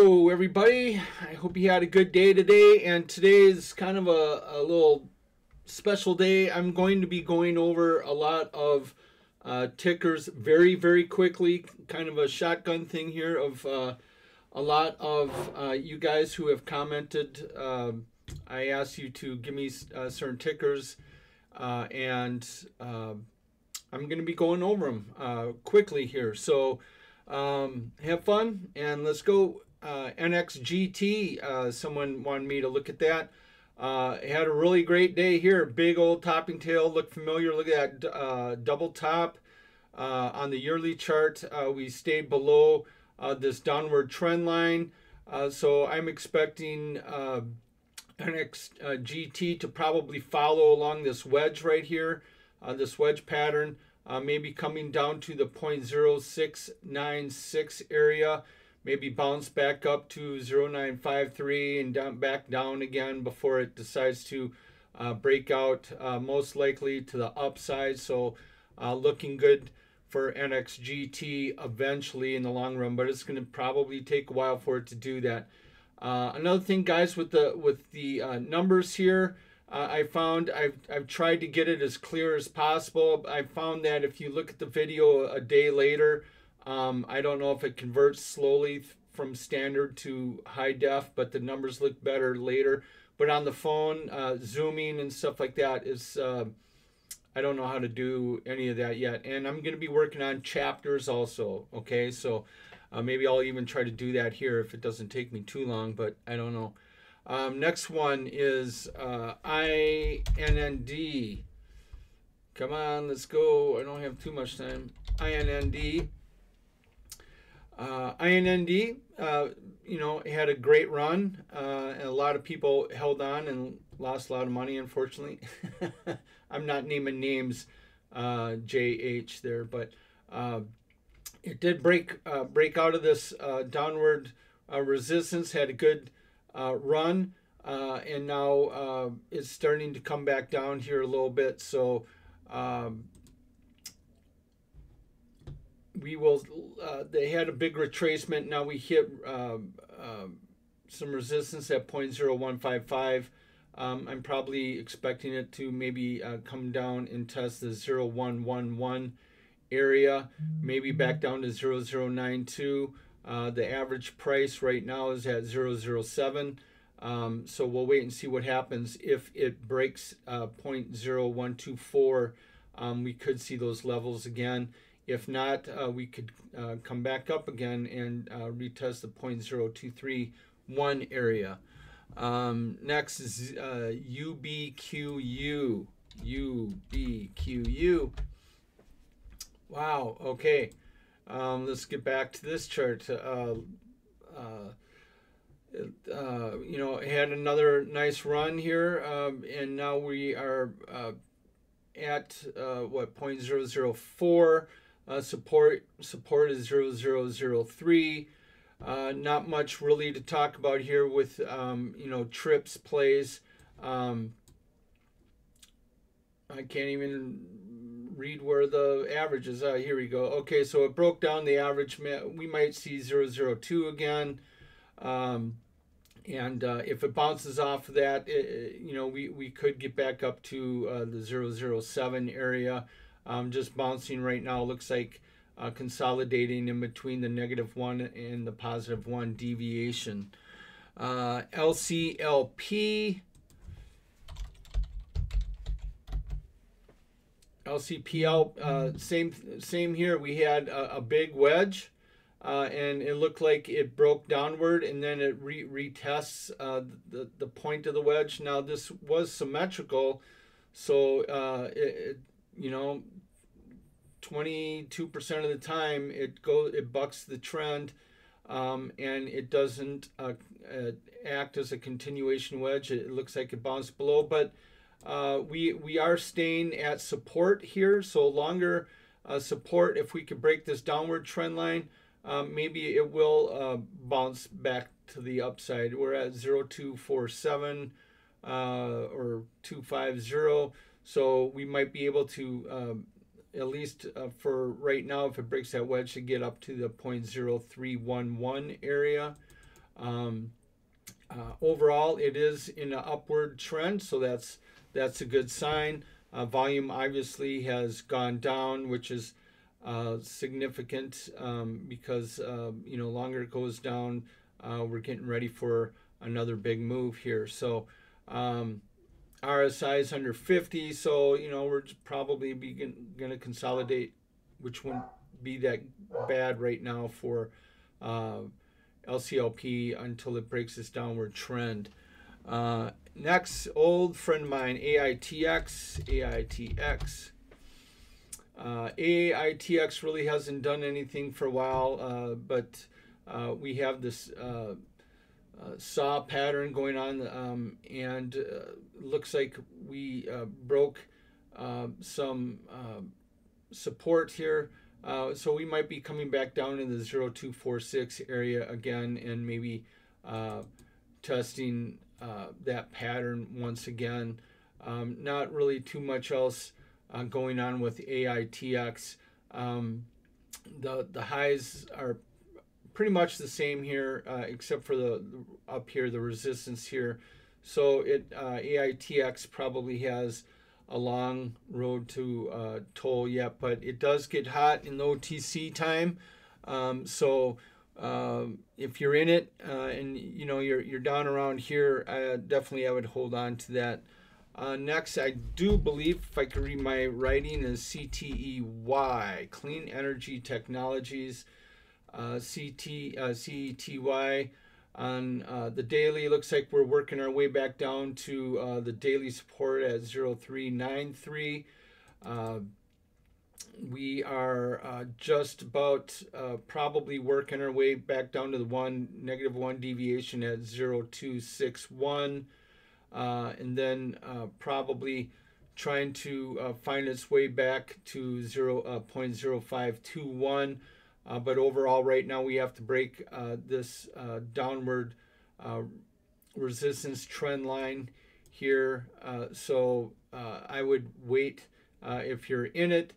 Hello everybody, I hope you had a good day today, and today is kind of a little special day. I'm going to be going over a lot of tickers very quickly, kind of a shotgun thing here of a lot of you guys who have commented. I asked you to give me certain tickers, and I'm going to be going over them quickly here. So have fun and let's go. NXGT, someone wanted me to look at that. Had a really great day here. Big old topping tail, look familiar. Look at that double top on the yearly chart. We stayed below this downward trend line. So I'm expecting NXGT to probably follow along this wedge right here, this wedge pattern, maybe coming down to the 0.0696 area, maybe bounce back up to 0.953 and back down again before it decides to break out, most likely to the upside. So looking good for NXGT eventually in the long run, but it's going to probably take a while for it to do that. Another thing, guys, with the numbers here, I found I've tried to get it as clear as possible. I found that if you look at the video a day later, I don't know if it converts slowly from standard to high def, but the numbers look better later. But on the phone, zooming and stuff like that is, I don't know how to do any of that yet. And I'm going to be working on chapters also, okay? So maybe I'll even try to do that here if it doesn't take me too long, but I don't know. Next one is INND. Come on, let's go. I don't have too much time. INND. INND, you know, had a great run, and a lot of people held on and lost a lot of money, unfortunately. I'm not naming names, JH there, but it did break out of this downward resistance, had a good run, and now it's starting to come back down here a little bit. So we will, they had a big retracement. Now we hit some resistance at 0.0155. I'm probably expecting it to maybe come down and test the 0.111 area, maybe back down to 0.092. The average price right now is at 0.07. So we'll wait and see what happens. If it breaks 0.0124, we could see those levels again. If not, we could come back up again and retest the 0.0231 area. Next is UBQU. UBQU. Wow, okay. Let's get back to this chart. You know, it had another nice run here, and now we are at what, 0.004. Support is 0.003. Not much really to talk about here with you know, trips plays. I can't even read where the average is. Here we go. Okay, so it broke down the average. We might see 0.02 again, and if it bounces off of that, you know, we could get back up to the 0.07 area. Just bouncing right now. Looks like consolidating in between the -1 and the +1 deviation. LCLP. LCPL, same here. We had a big wedge, and it looked like it broke downward, and then it retests the point of the wedge. Now this was symmetrical, so you know, 22% of the time it bucks the trend, and it doesn't act as a continuation wedge. It looks like it bounced below, but we are staying at support here. So longer support. If we could break this downward trend line, maybe it will bounce back to the upside. We're at 0.247 or 250. So we might be able to, at least for right now, if it breaks that wedge, to get up to the 0.0311 area. Um, Overall, it is in an upward trend, so that's a good sign. Volume obviously has gone down, which is significant because longer it goes down, we're getting ready for another big move here. So RSI is under 50, so we're probably going to consolidate, which wouldn't be that bad right now for uh, LCLP until it breaks this downward trend. Next, old friend of mine, AITX. AITX really hasn't done anything for a while, but we have this saw pattern going on, and looks like we broke some support here. So we might be coming back down in the 0246 area again, and maybe testing that pattern once again. Not really too much else going on with AITX. The highs are pretty much the same here, except for the up here, the resistance here. So AITX probably has a long road to toll yet, but it does get hot in the OTC time. So if you're in it and you're down around here, definitely I would hold on to that. Next, I do believe, if I could read my writing, is CTEY, Clean Energy Technologies. CETY on the daily. Looks like we're working our way back down to the daily support at 0393. We are just about probably working our way back down to the -1 deviation at 0261, and then probably trying to find its way back to 0.0521. But overall, right now, we have to break this downward resistance trend line here. So I would wait if you're in it.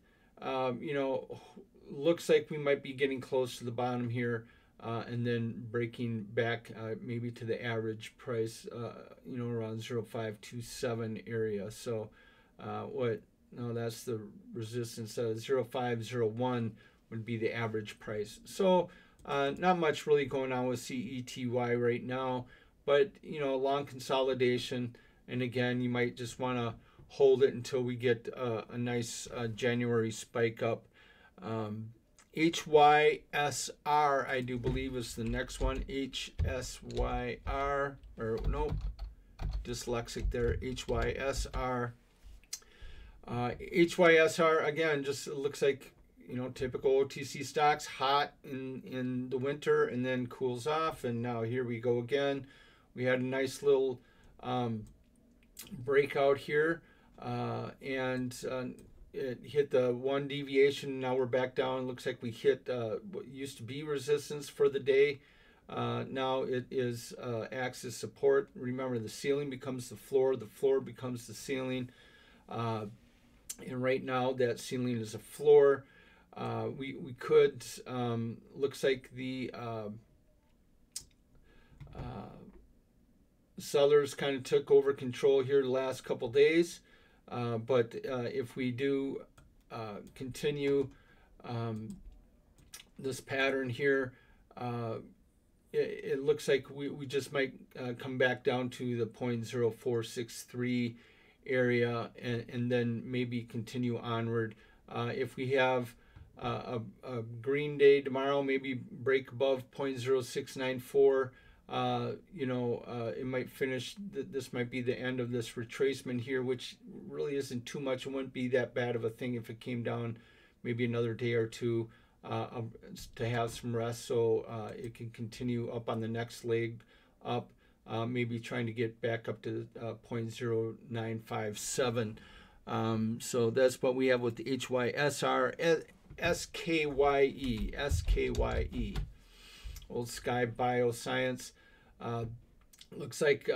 Looks like we might be getting close to the bottom here, and then breaking back maybe to the average price, around 0527 area. So that's the resistance. 0501 would be the average price. So not much really going on with CETY right now, but long consolidation, and again, you might just want to hold it until we get a nice January spike up. HYSR, I do believe, is the next one. HSYR, or no, dyslexic there. HYSR. HYSR, again, just looks like typical OTC stocks, hot in the winter and then cools off, and now here we go again. We had a nice little breakout here, and it hit the 1 deviation. Now we're back down. Looks like we hit what used to be resistance for the day. Now it is acts as support. Remember, the ceiling becomes the floor becomes the ceiling, and right now that ceiling is a floor. We could, looks like the sellers kind of took over control here the last couple days, but if we do continue this pattern here, it looks like we just might come back down to the 0.0463 area, and then maybe continue onward. If we have a green day tomorrow, maybe break above 0.0694. It might finish. This might be the end of this retracement here, which really isn't too much. It wouldn't be that bad of a thing if it came down maybe another day or two to have some rest, so it can continue up on the next leg up, maybe trying to get back up to 0.0957. So that's what we have with the HYSR. SKYE, Old Sky Bioscience. Looks like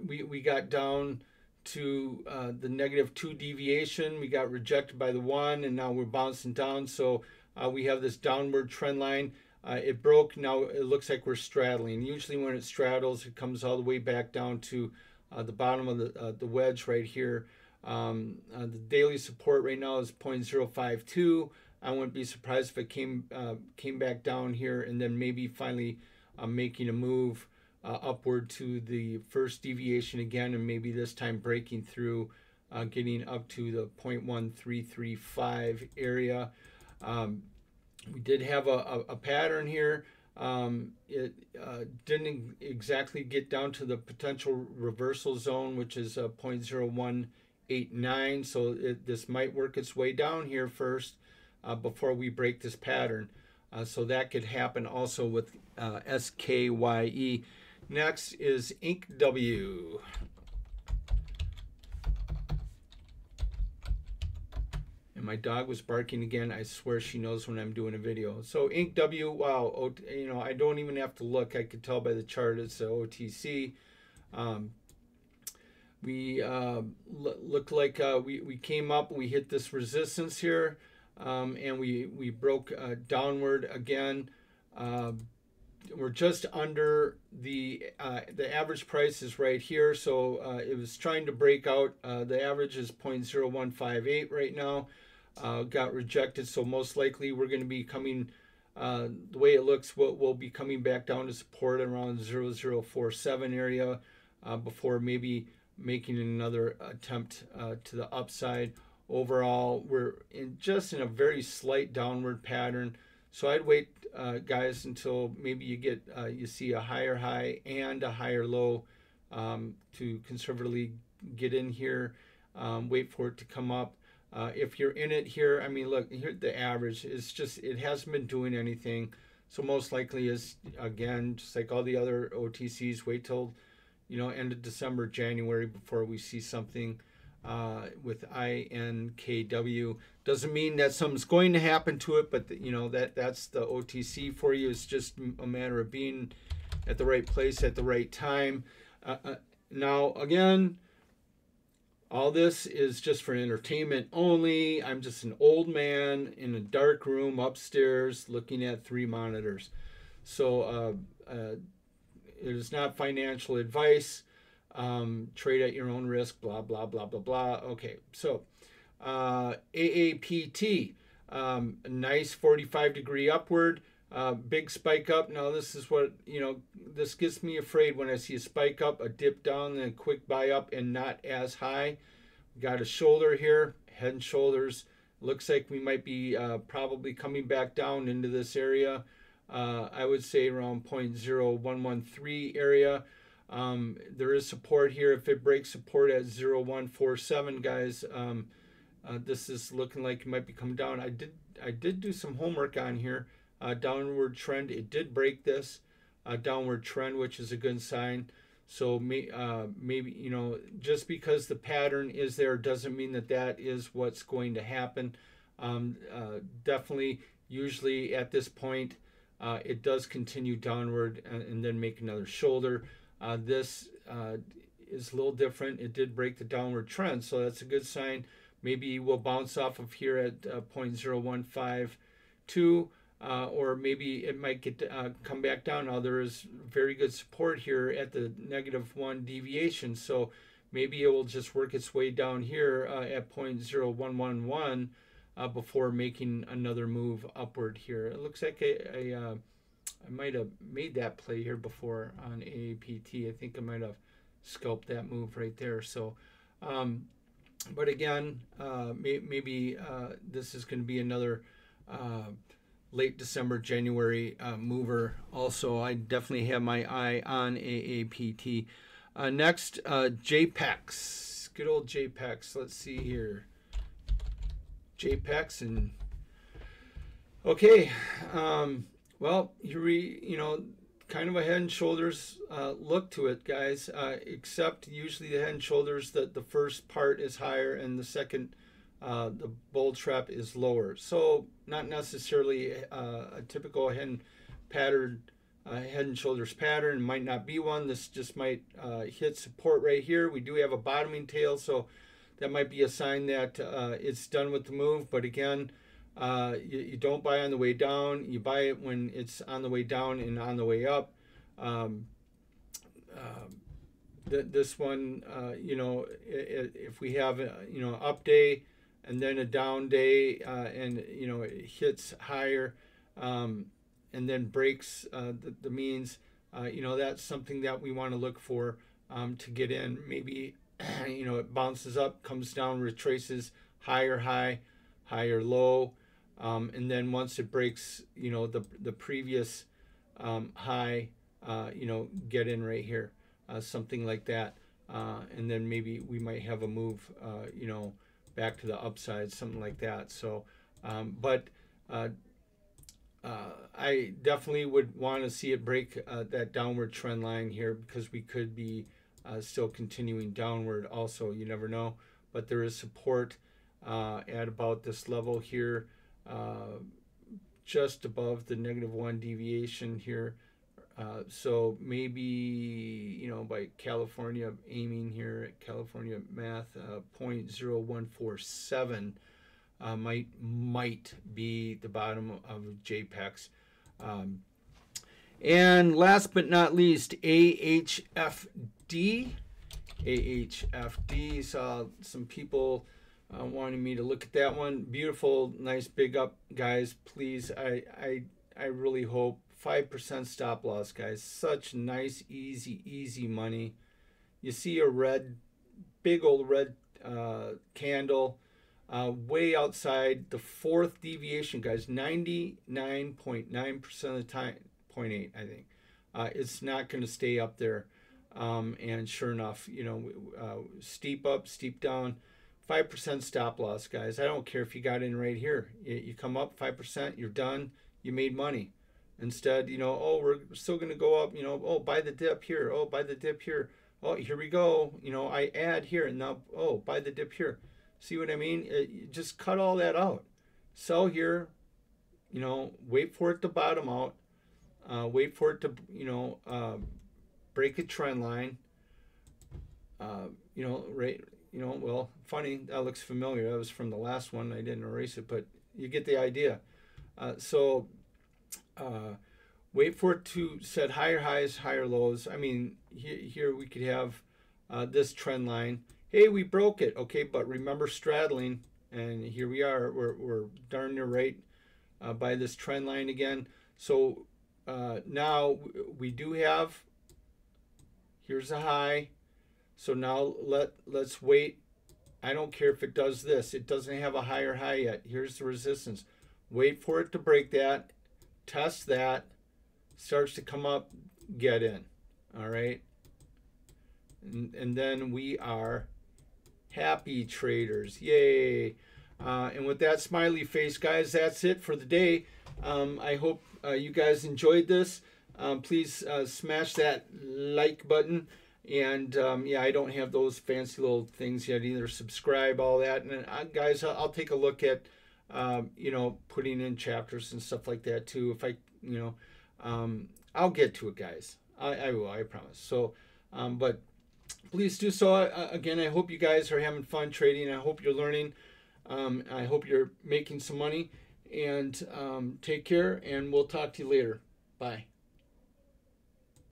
we got down to the -2 deviation. We got rejected by the 1, and now we're bouncing down. So we have this downward trend line. It broke. Now it looks like we're straddling. Usually when it straddles, it comes all the way back down to the bottom of the wedge right here. The daily support right now is 0.052. I wouldn't be surprised if it came back down here and then maybe finally making a move upward to the first deviation again, and maybe this time breaking through, getting up to the 0.1335 area. We did have a pattern here. It didn't exactly get down to the potential reversal zone, which is 0.0189. So this might work its way down here first before we break this pattern. So that could happen also with SKYE. Next is InkW. And my dog was barking again. I swear she knows when I'm doing a video. So InkW, wow, you know, I don't even have to look. I could tell by the chart it's a OTC. We looked like we came up, we hit this resistance here, and we broke downward again. We're just under the average price is right here, so it was trying to break out. The average is 0.0158 right now. Got rejected, so most likely we're going to be coming, the way it looks, we'll be coming back down to support around 0.0047 area before maybe making another attempt to the upside. Overall, we're just in a very slight downward pattern, so I'd wait, guys, until maybe you see a higher high and a higher low to conservatively get in here. Wait for it to come up. If you're in it here, I mean, look, here the average is just, it hasn't been doing anything. So most likely is, again, just like all the other OTCs, wait till, you know, end of December, January before we see something with INKW. Doesn't mean that something's going to happen to it, but you know, that's the OTC for you. It's just a matter of being at the right place at the right time. Now, again, all this is just for entertainment only. I'm just an old man in a dark room upstairs looking at 3 monitors. So it is not financial advice. Trade at your own risk, blah, blah, blah, blah, blah. Okay, so AAPT, nice 45-degree upward, big spike up. Now this is what, you know, this gets me afraid when I see a spike up, a dip down, then a quick buy up and not as high. We got a shoulder here, head and shoulders. Looks like we might be probably coming back down into this area. I would say around 0.0113 area. There is support here. If it breaks support at 0.147, guys, this is looking like it might be coming down. I did do some homework on here. Downward trend. It did break this downward trend, which is a good sign. So maybe, you know, just because the pattern is there doesn't mean that that is what's going to happen. Definitely, usually at this point, it does continue downward and then make another shoulder. This is a little different. It did break the downward trend, so that's a good sign. Maybe we'll bounce off of here at 0.0152, or maybe it might get come back down. Now there is very good support here at the -1 deviation, so maybe it will just work its way down here at 0.0111 before making another move upward here. It looks like I might have made that play here before on AAPT. I think I might have scalped that move right there. So, but again, maybe this is going to be another late December, January mover. Also, I definitely have my eye on AAPT. Next, JPEX. Good old JPEX. Let's see here. JPEX and okay. Well, you know, kind of a head and shoulders look to it, guys, except usually the head and shoulders, the first part is higher and the second, the bull trap is lower. So not necessarily a typical head and shoulders pattern. It might not be one. This just might hit support right here. We do have a bottoming tail, so that might be a sign that it's done with the move. But again, You don't buy on the way down. You buy it when it's on the way down and on the way up. Um, uh, this one, if we have a, up day and then a down day, and it hits higher, um, and then breaks the means, that's something that we want to look for, to get in. Maybe it bounces up, comes down, retraces higher high, higher low, and then once it breaks, the previous high, get in right here, something like that, and then maybe we might have a move, back to the upside, something like that. So, but I definitely would want to see it break that downward trend line here, because we could be still continuing downward. Also, you never know, but there is support at about this level here, just above the -1 deviation here. So maybe, by California aiming here at California math, 0.0147 might be the bottom of JPEX. And last but not least, AHFD. AHFD, saw some people wanting me to look at that one. Beautiful, nice big up, guys. Please, I really hope 5% stop loss, guys. Such nice, easy money. You see a big old red candle, way outside the fourth deviation, guys. 99.9% of the time, 0.8, I think. It's not going to stay up there. And sure enough, steep up, steep down. 5% stop loss, guys. I don't care if you got in right here. You come up 5%, you're done. You made money. Instead, oh, we're still going to go up. Oh, buy the dip here. Oh, buy the dip here. Oh, here we go. I add here, and now, oh, buy the dip here. See what I mean? Just cut all that out. Sell here. Wait for it to bottom out. Wait for it to, break a trend line. Right. Well, funny, that looks familiar. That was from the last one. I didn't erase it, but you get the idea. So wait for it to set higher highs, higher lows. I mean, here we could have this trend line. Hey, we broke it. Okay, but remember straddling, and here we are. We're darn near right by this trend line again. So now we do have, here's a high. So now let's wait. I don't care if it does this. It doesn't have a higher high yet. Here's the resistance. Wait for it to break that. Test that. Starts to come up. Get in. All right. And then we are happy traders. Yay. And with that smiley face, guys, that's it for the day. I hope you guys enjoyed this. Please smash that like button. And yeah, I don't have those fancy little things yet either. Subscribe, all that. And guys, I'll take a look at, putting in chapters and stuff like that too. If I, I'll get to it, guys. I will, I promise. So, but please do so. Again, I hope you guys are having fun trading. I hope you're learning. I hope you're making some money. And take care, and we'll talk to you later. Bye.